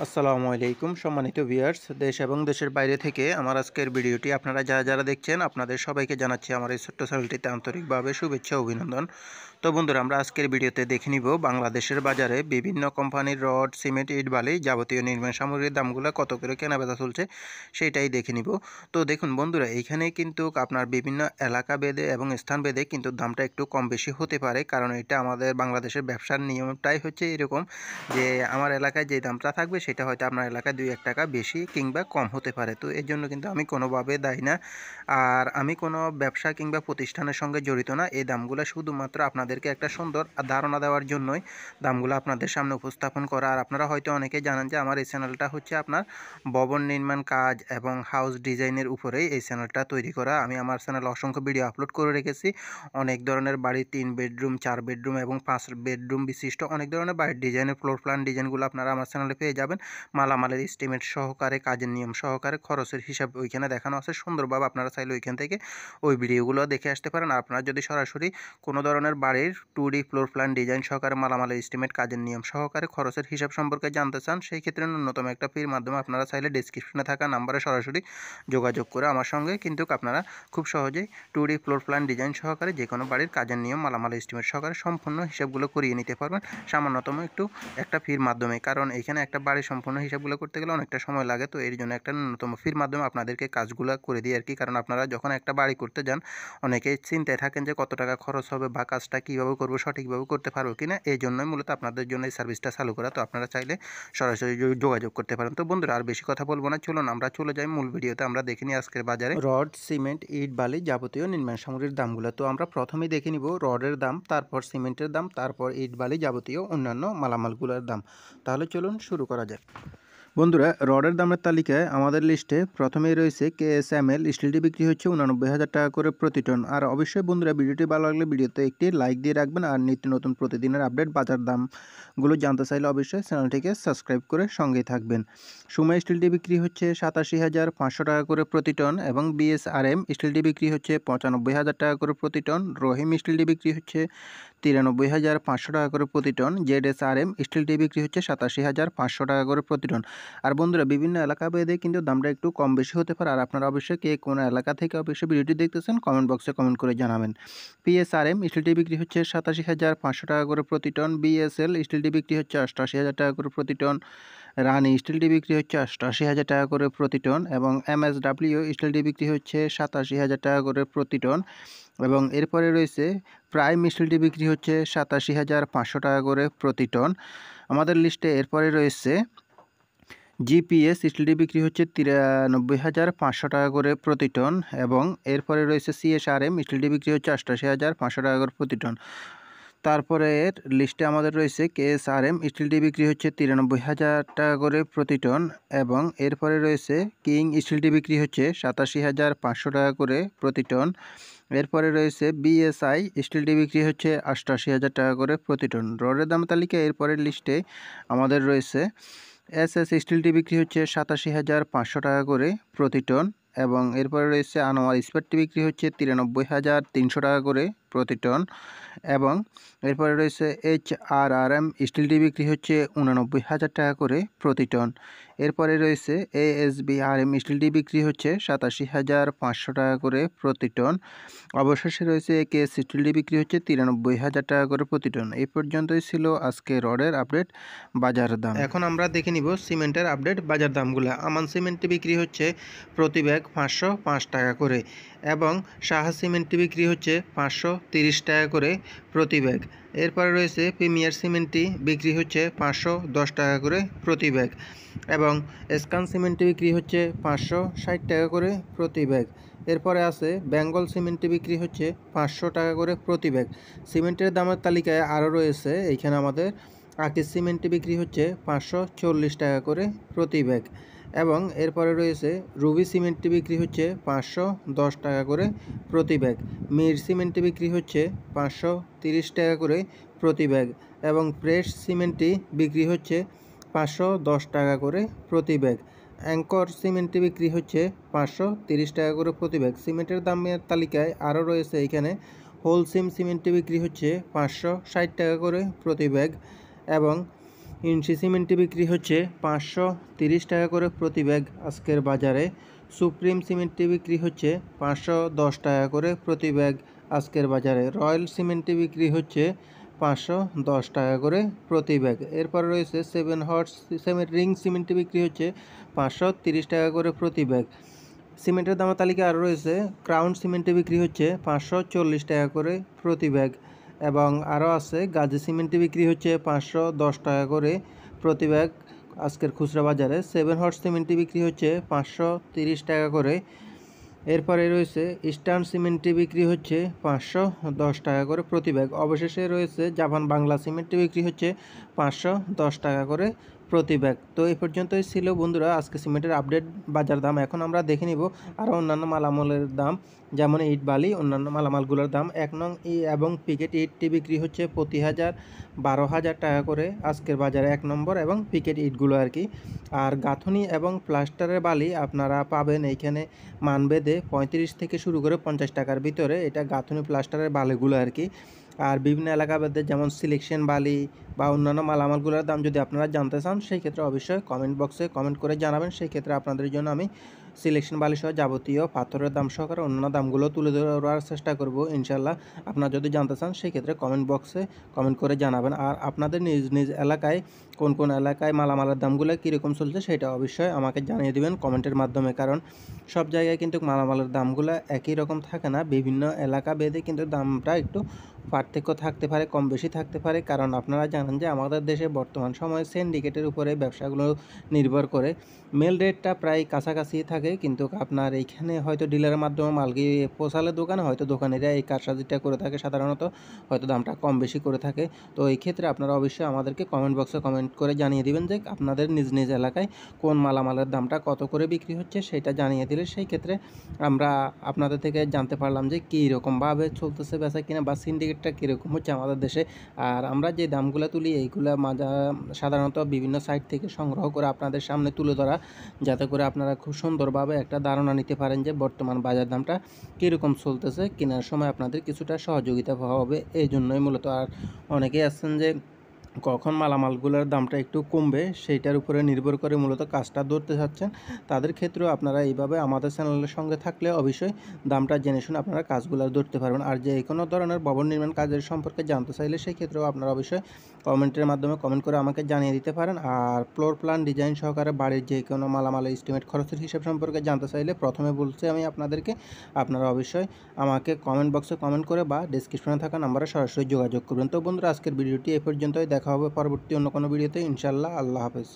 আসসালামু আলাইকুম সম্মানিত ভিউয়ার্স, দেশ এবং দেশের বাইরে থেকে আমার আজকের ভিডিওটি আপনারা যারা দেখছেন আপনাদের সবাইকে জানাচ্ছি আমার এই ছোট্ট চ্যানেলটিতে আন্তরিকভাবে শুভেচ্ছা অভিনন্দন। তো বন্ধুরা, আমরা আজকের ভিডিওতে দেখে নিব বাংলাদেশের বাজারে বিভিন্ন কোম্পানির রড, সিমেন্ট, ইট, বালি যাবতীয় নির্মাণ সামগ্রীর দামগুলো কত করে কেনাবেচা চলছে সেটাই দেখে নিব। তো দেখুন বন্ধুরা, এইখানে কিন্তু আপনার বিভিন্ন এলাকা ভেদে এবং স্থান ভেদে কিন্তু দামটা একটু কম বেশি হতে পারে, কারণ এটা আমাদের বাংলাদেশের ব্যবসার নিয়মটাই হচ্ছে এরকম যে আমার এলাকায় যে দামটা থাকবে সেটা হয়তো আপনার এলাকায় 2-1 টাকা বেশি কিংবা কম হতে পারে। তো এর জন্য কিন্তু আমি কোনোভাবে দায়ী না, আর আমি কোনো ব্যবসা কিংবা প্রতিষ্ঠানের সঙ্গে জড়িত না। এই দামগুলো শুধুমাত্র আপনাদেরকে একটা সুন্দর ধারণা দেওয়ার জন্যই দামগুলো আপনাদের সামনে উপস্থাপন করা। আর আপনারা হয়তো অনেকেই জানেন যে আমার এই চ্যানেলটা হচ্ছে আপনার ভবন নির্মাণ কাজ এবং হাউস ডিজাইনের উপরেই এই চ্যানেলটা তৈরি করা। আমি আমার চ্যানেলে অসংখ্য ভিডিও আপলোড করে রেখেছি। অনেক ধরনের বাড়ি, 3 বেডরুম, 4 বেডরুম এবং 5 বেডরুম বিশিষ্ট অনেক ধরনের বাড়ির ডিজাইনের ফ্লোর প্ল্যান ডিজাইনগুলো আপনারা আমার চ্যানেলে পেয়ে যাবেন। মালামালের এস্টিমেট সহকারে, কাজের নিয়ম সহকারে, খরচের হিসাব ওইখানে দেখানো আছে সুন্দরভাবে। আপনারা চাইলে ওইখান থেকে ওই ভিডিওগুলো দেখে আসতে পারেন। আর আপনারা যদি সরাসরি কোনো ধরনের বাড়ির 2D ফ্লোর প্ল্যান ডিজাইন সহকারে, মালামালের এস্টিমেট, কাজের নিয়ম সহকারে, খরচের হিসাব সম্পর্কে জানতে চান, সেই ক্ষেত্রে ন্যূনতম একটা ফির মাধ্যমে আপনারা চাইলে ডেসক্রিপশনে থাকা নাম্বারে সরাসরি যোগাযোগ করে আমার সঙ্গে কিন্তু আপনারা খুব সহজেই 2D ফ্লোর প্ল্যান ডিজাইন সহকারে যে কোনো বাড়ির কাজের নিয়ম, মালামাল এস্টিমেট সহকারে সম্পূর্ণ হিসাবগুলো করিয়ে নিতে পারবেন সামান্যতম একটু একটা ফির মাধ্যমে। কারণ এখানে একটা বাড়ির সম্পূর্ণ হিসাবগুলো করতে গেলে অনেকটা সময় লাগে, তো এর জন্য একটা ন্যূনতম ফির মাধ্যমে আপনাদেরকে কাজগুলো করে দিই আর কি। কারণ আপনারা যখন একটা বাড়ি করতে যান অনেকেই চিন্তায় থাকেন যে কত টাকা খরচ হবে বা কাজটা কীভাবে করবো, সঠিকভাবে করতে পারবো কিনা। এই জন্যই মূলত আপনাদের জন্য এই সার্ভিসটা চালু করা। তো আপনারা চাইলে সরাসরি যোগাযোগ করতে পারেন। তো বন্ধুরা, আর বেশি কথা বলবো না, চলুন আমরা চলে যাই মূল ভিডিওতে। আমরা দেখে নিই আজকের বাজারে রড, সিমেন্ট, ইট, বালি যাবতীয় নির্মাণ সামগ্রীর দামগুলো। তো আমরা প্রথমেই দেখে নিব রডের দাম, তারপর সিমেন্টের দাম, তারপর ইট, বালি যাবতীয় অন্যান্য মালামালগুলোর দাম। তাহলে চলুন শুরু করা যাক। বন্ধুরা, রডের দামের তালিকায় আমাদের লিস্টে প্রথমেই রয়েছে KSML স্টিলটি বিক্রি হচ্ছে 89,000 টাকা করে প্রতি টন। আর অবশ্যই বন্ধুরা, ভিডিওটি ভালো লাগলে ভিডিওতে একটি লাইক দিয়ে রাখবেন। আর নিত্য নতুন প্রতিদিনের আপডেট বাজার দামগুলো জানতে চাইলে অবশ্যই চ্যানেলটিকে সাবস্ক্রাইব করে সঙ্গেই থাকবেন। সুমা স্টিলটি বিক্রি হচ্ছে 87,500 টাকা করে প্রতি টন এবং BSRM স্টিলটি বিক্রি হচ্ছে 95,000 টাকা করে প্রতি টন। রহিম স্টিলটি বিক্রি হচ্ছে 93,500 টাকা করে প্রতি টন। ZSRM স্টিলটি বিক্রি হচ্ছে 87,500 টাকা করে প্রতি টন। আর বন্ধুরা, বিভিন্ন এলাকা ভেদে কিন্তু দামটা একটু কম বেশি হতে পারে। আর আপনারা অবশ্যই কে কোন এলাকা থেকে অবশ্যই ভিডিওটি দেখতেছেন কমেন্ট বক্সে কমেন্ট করে জানাবেন। PSRM স্টিলটি বিক্রি হচ্ছে 87,500 টাকা করে প্রতি টন। BSL স্টিলটি বিক্রি হচ্ছে 88,000 টাকা করে প্রতি টন। রানি স্টিলটি বিক্রি হচ্ছে 88,000 টাকা করে প্রতি টন এবং MSW স্টিলটি বিক্রি হচ্ছে 87,000 টাকা করে প্রতি টন। এবং এরপরে রয়েছে প্রাইম স্টিলটি বিক্রি হচ্ছে 87,500 টাকা করে প্রতি টন। আমাদের লিস্টে এরপরে রয়েছে GPS স্টিলটি বিক্রি হচ্ছে 93,500 টাকা করে প্রতি টন এবং এরপরে রয়েছে CSRM স্টিলটি বিক্রি হচ্ছে 88,500 টাকা করে প্রতি টন। তারপরে এর লিস্টে আমাদের রয়েছে KSRM স্টিলটি বিক্রি হচ্ছে 93,000 টাকা করে প্রতি টন এবং এরপরে রয়েছে কিং স্টিলটি বিক্রি হচ্ছে 87,500 টাকা করে প্রতি টন। এরপরে রয়েছে BSI স্টিলটি বিক্রি হচ্ছে 88,000 টাকা করে প্রতি টন। রডের দাম তালিকা এরপরের লিস্টে আমাদের রয়েছে SS স্টিলটি বিক্রি হচ্ছে 87,500 টাকা করে প্রতি টন এবং এরপরে রয়েছে আনোয়ার ইস্পাতটি বিক্রি হচ্ছে 93,300 টাকা করে প্রতি টন এবং এরপরে রয়েছে HRRM স্টিলটি বিক্রি হচ্ছে 89,000 টাকা করে প্রতি টন। এরপরে রয়েছে ASBRM স্টিলটি বিক্রি হচ্ছে 87,500 টাকা করে প্রতি টন। অবশেষে রয়েছে AKS স্টিলটি বিক্রি হচ্ছে 93,000 টাকা করে প্রতি টন। এই পর্যন্তই ছিল আজকে রডের আপডেট বাজার দাম। এখন আমরা দেখে নিব সিমেন্টের আপডেট বাজার দামগুলো। আমান সিমেন্টটি বিক্রি হচ্ছে প্রতি ব্যাগ 505 টাকা করে এবং সাহা সিমেন্টটি বিক্রি হচ্ছে 530 টাকা করে প্রতি ব্যাগ। এরপরে রয়েছে প্রিমিয়ার সিমেন্টটি বিক্রি হচ্ছে 510 টাকা করে প্রতি ব্যাগ এবং স্কান সিমেন্টটি বিক্রি হচ্ছে 560 টাকা করে প্রতি ব্যাগ। এরপরে আছে বেঙ্গল সিমেন্টটি বিক্রি হচ্ছে 500 টাকা করে প্রতি ব্যাগ। সিমেন্টের দামের তালিকায় আরও রয়েছে এইখানে আমাদের আকিজ সিমেন্টটি বিক্রি হচ্ছে 540 টাকা করে প্রতি ব্যাগ এবং এরপরে রয়েছে রুবি সিমেন্টটি বিক্রি হচ্ছে 510 টাকা করে প্রতি ব্যাগ। মির সিমেন্টটি বিক্রি হচ্ছে 530 টাকা করে প্রতি ব্যাগ এবং প্রেস সিমেন্টটি বিক্রি হচ্ছে 510 টাকা করে প্রতি ব্যাগ। অ্যাঙ্কর সিমেন্টটি বিক্রি হচ্ছে 530 টাকা করে প্রতি ব্যাগ। সিমেন্টের দামের তালিকায় আরও রয়েছে এখানে হোলসিম সিমেন্টটি বিক্রি হচ্ছে 560 টাকা করে প্রতি ব্যাগ এবং ইঞ্চি সিমেন্টটি বিক্রি হচ্ছে 530 টাকা করে প্রতি ব্যাগ আজকের বাজারে। সুপ্রিম সিমেন্টটি বিক্রি হচ্ছে 510 টাকা করে প্রতি ব্যাগ আজকের বাজারে। রয়্যাল সিমেন্টটি বিক্রি হচ্ছে 510 টাকা করে প্রতি ব্যাগ। এরপর রয়েছে 7 হর্স সিমেন্ট রিং সিমেন্টটি বিক্রি হচ্ছে 530 টাকা করে প্রতি ব্যাগ। সিমেন্টের দামের তালিকা আরও রয়েছে ক্রাউন সিমেন্টে বিক্রি হচ্ছে 540 টাকা করে প্রতি ব্যাগ এবং আরও আছে গাজী সিমেন্টে বিক্রি হচ্ছে 510 টাকা করে প্রতি ব্যাগ আজকের খুচরা বাজারে। 7 হর্স সিমেন্টটি বিক্রি হচ্ছে 530 টাকা করে। এরপরে রয়েছে ইস্টার্ন সিমেন্টটি বিক্রি হচ্ছে 510 টাকা করে প্রতি ব্যাগ। অবশেষে রয়েছে জাপান বাংলা সিমেন্টটি বিক্রি হচ্ছে 510 টাকা করে প্রতি ব্যাগ। তো এই পর্যন্তই ছিল বন্ধুরা আজকে সিমেন্টের আপডেট বাজার দাম। এখন আমরা দেখে নিব আরও অন্যান্য মালামালের দাম, যেমন ইট বালি অন্যান্য মালামালগুলোর দাম। 1 নং এবং পিকেট ইটটি বিক্রি হচ্ছে প্রতি 12,000 টাকা করে আজকের বাজারে 1 নম্বর এবং পিকেট ইটগুলো আর কি। আর গাঁথনি এবং প্লাস্টারের বালি আপনারা পাবেন এইখানে মানবেদে 35 থেকে শুরু করে 50 টাকার ভিতরে, এটা গাঁথনি প্লাস্টারের বালিগুলো আর কি। আর বিভিন্ন এলাকাভেদে যেমন সিলেকশন বালি বা অন্যান্য মালামালগুলোর দাম যদি আপনারা জানতে চান সেই ক্ষেত্রে অবশ্যই কমেন্ট বক্সে কমেন্ট করে জানাবেন। সেই ক্ষেত্রে আপনাদের জন্য আমি সিলেকশন বালি সহ যাবতীয় পাথরের দাম সহকারে অন্যান্য দামগুলো তুলে ধরার চেষ্টা করব ইনশাল্লাহ। আপনারা যদি জানতে চান সেই ক্ষেত্রে কমেন্ট বক্সে কমেন্ট করে জানাবেন। আর আপনাদের নিজ নিজ এলাকায় কোন কোন এলাকায় মালামালের দামগুলো কীরকম চলছে সেটা অবশ্যই আমাকে জানিয়ে দেবেন কমেন্টের মাধ্যমে, কারণ সব জায়গায় কিন্তু মালামালের দামগুলো একই রকম থাকে না, বিভিন্ন এলাকা ভেদে কিন্তু দামটা একটু পার্থক্য থাকতে পারে, কম বেশি থাকতে পারে। কারণ আপনারা জানেন যে আমাদের দেশে বর্তমান সময়ে সিন্ডিকেটের উপরে ব্যবসাগুলো নির্ভর করে। মেল রেটটা প্রায় কাছাকাছি থাকে, কিন্তু আপনার এইখানে হয়তো ডিলারের মাধ্যমে মাল গিয়ে পৌঁছালে দোকানে হয়তো দোকানিরা এই কারসাজিটা করে থাকে, সাধারণত হয়তো দামটা কম বেশি করে থাকে। তো এই ক্ষেত্রে আপনারা অবশ্যই আমাদেরকে কমেন্ট বক্সে কমেন্ট করে জানিয়ে দিবেন যে আপনাদের নিজ নিজ এলাকায় কোন মালামালের দামটা কত করে বিক্রি হচ্ছে সেটা জানিয়ে দিলে সেই ক্ষেত্রে আমরা আপনাদের থেকে জানতে পারলাম যে কী রকমভাবে চলতেছে বেচা কিনা বা সিন্ডিকেটটা কীরকম হচ্ছে আমাদের দেশে। আর আমরা যে দামগুলো তুলি এইগুলো সাধারণত বিভিন্ন সাইট থেকে সংগ্রহ করে আপনাদের সামনে তুলে ধরা, যাতে করে আপনারা খুব সুন্দরভাবে একটা ধারণা নিতে পারেন যে বর্তমান বাজার দামটা কীরকম চলতেছে, কেনার সময় আপনাদের কিছুটা সহযোগিতা হবে এই জন্যই মূলত। আর অনেকেই আছেন যে কখন মালামালগুলোর দামটা একটু কমবে সেইটার উপরে নির্ভর করে মূলত কাজটা ধরতে চাচ্ছেন, তাদের ক্ষেত্রেও আপনারা এইভাবে আমাদের চ্যানেলের সঙ্গে থাকলে অবশ্যই দামটা জেনে শুনে আপনারা কাজগুলো ধরতে পারবেন। আর যে কোনো ধরনের ভবন নির্মাণ কাজের সম্পর্কে জানতে চাইলে সেই ক্ষেত্রেও আপনারা অবশ্যই কমেন্টের মাধ্যমে কমেন্ট করে আমাকে জানিয়ে দিতে পারেন। আর ফ্লোর প্ল্যান ডিজাইন সহকারে বাড়ির যে কোনো মালামালের এস্টিমেট খরচের হিসাব সম্পর্কে জানতে চাইলে প্রথমে বলছি আমি আপনাদেরকে, আপনারা অবশ্যই আমাকে কমেন্ট বক্সে কমেন্ট করে বা ডেসক্রিপশনে থাকা নাম্বারে সরাসরি যোগাযোগ করবেন। তো বন্ধুরা আজকের ভিডিওটি এই পর্যন্তই, দেখা হবে পরবর্তী অন্য কোনো ভিডিওতে ইনশাআল্লাহ। আল্লাহ হাফেজ।